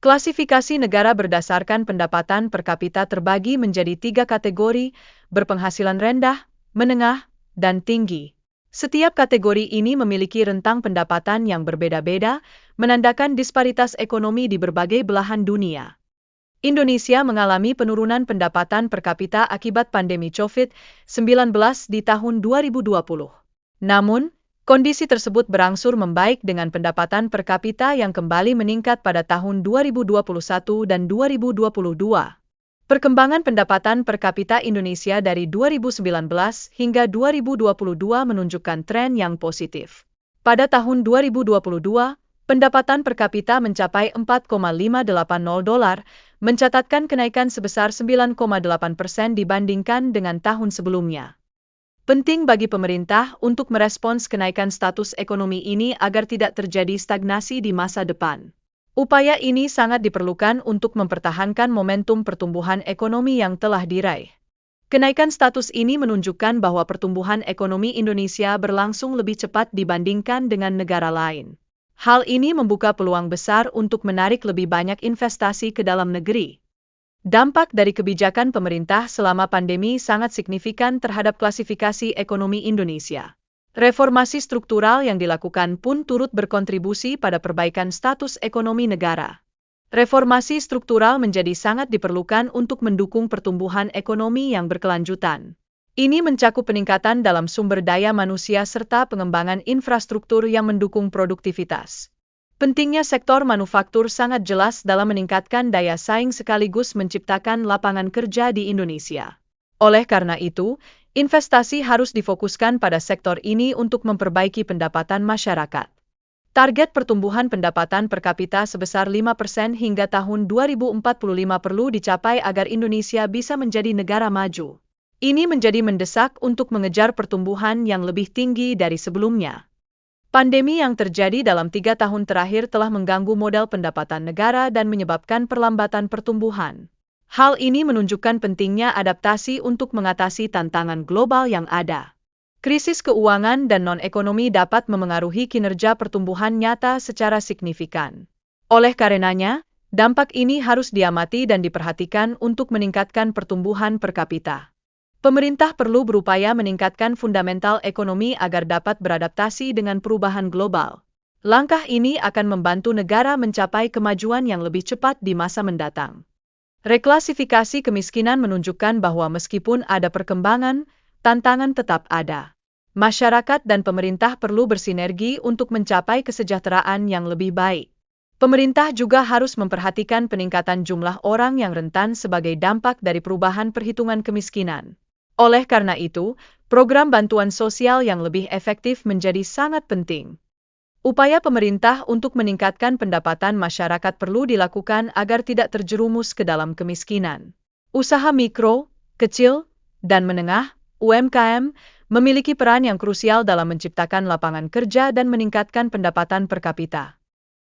Klasifikasi negara berdasarkan pendapatan per kapita terbagi menjadi 3 kategori: berpenghasilan rendah, menengah, dan tinggi. Setiap kategori ini memiliki rentang pendapatan yang berbeda-beda, menandakan disparitas ekonomi di berbagai belahan dunia. Indonesia mengalami penurunan pendapatan per kapita akibat pandemi COVID-19 di tahun 2020. Namun, kondisi tersebut berangsur membaik dengan pendapatan per kapita yang kembali meningkat pada tahun 2021 dan 2022. Perkembangan pendapatan per kapita Indonesia dari 2019 hingga 2022 menunjukkan tren yang positif. Pada tahun 2022, pendapatan per kapita mencapai $4,580, mencatatkan kenaikan sebesar 9,8% dibandingkan dengan tahun sebelumnya. Penting bagi pemerintah untuk merespons kenaikan status ekonomi ini agar tidak terjadi stagnasi di masa depan. Upaya ini sangat diperlukan untuk mempertahankan momentum pertumbuhan ekonomi yang telah diraih. Kenaikan status ini menunjukkan bahwa pertumbuhan ekonomi Indonesia berlangsung lebih cepat dibandingkan dengan negara lain. Hal ini membuka peluang besar untuk menarik lebih banyak investasi ke dalam negeri. Dampak dari kebijakan pemerintah selama pandemi sangat signifikan terhadap klasifikasi ekonomi Indonesia. Reformasi struktural yang dilakukan pun turut berkontribusi pada perbaikan status ekonomi negara. Reformasi struktural menjadi sangat diperlukan untuk mendukung pertumbuhan ekonomi yang berkelanjutan. Ini mencakup peningkatan dalam sumber daya manusia serta pengembangan infrastruktur yang mendukung produktivitas. Pentingnya sektor manufaktur sangat jelas dalam meningkatkan daya saing sekaligus menciptakan lapangan kerja di Indonesia. Oleh karena itu, investasi harus difokuskan pada sektor ini untuk memperbaiki pendapatan masyarakat. Target pertumbuhan pendapatan per kapita sebesar 5% hingga tahun 2045 perlu dicapai agar Indonesia bisa menjadi negara maju. Ini menjadi mendesak untuk mengejar pertumbuhan yang lebih tinggi dari sebelumnya. Pandemi yang terjadi dalam 3 tahun terakhir telah mengganggu modal pendapatan negara dan menyebabkan perlambatan pertumbuhan. Hal ini menunjukkan pentingnya adaptasi untuk mengatasi tantangan global yang ada. Krisis keuangan dan non-ekonomi dapat memengaruhi kinerja pertumbuhan nyata secara signifikan. Oleh karenanya, dampak ini harus diamati dan diperhatikan untuk meningkatkan pertumbuhan per kapita. Pemerintah perlu berupaya meningkatkan fundamental ekonomi agar dapat beradaptasi dengan perubahan global. Langkah ini akan membantu negara mencapai kemajuan yang lebih cepat di masa mendatang. Reklasifikasi kemiskinan menunjukkan bahwa meskipun ada perkembangan, tantangan tetap ada. Masyarakat dan pemerintah perlu bersinergi untuk mencapai kesejahteraan yang lebih baik. Pemerintah juga harus memperhatikan peningkatan jumlah orang yang rentan sebagai dampak dari perubahan perhitungan kemiskinan. Oleh karena itu, program bantuan sosial yang lebih efektif menjadi sangat penting. Upaya pemerintah untuk meningkatkan pendapatan masyarakat perlu dilakukan agar tidak terjerumus ke dalam kemiskinan. Usaha mikro, kecil, dan menengah (UMKM) memiliki peran yang krusial dalam menciptakan lapangan kerja dan meningkatkan pendapatan per kapita.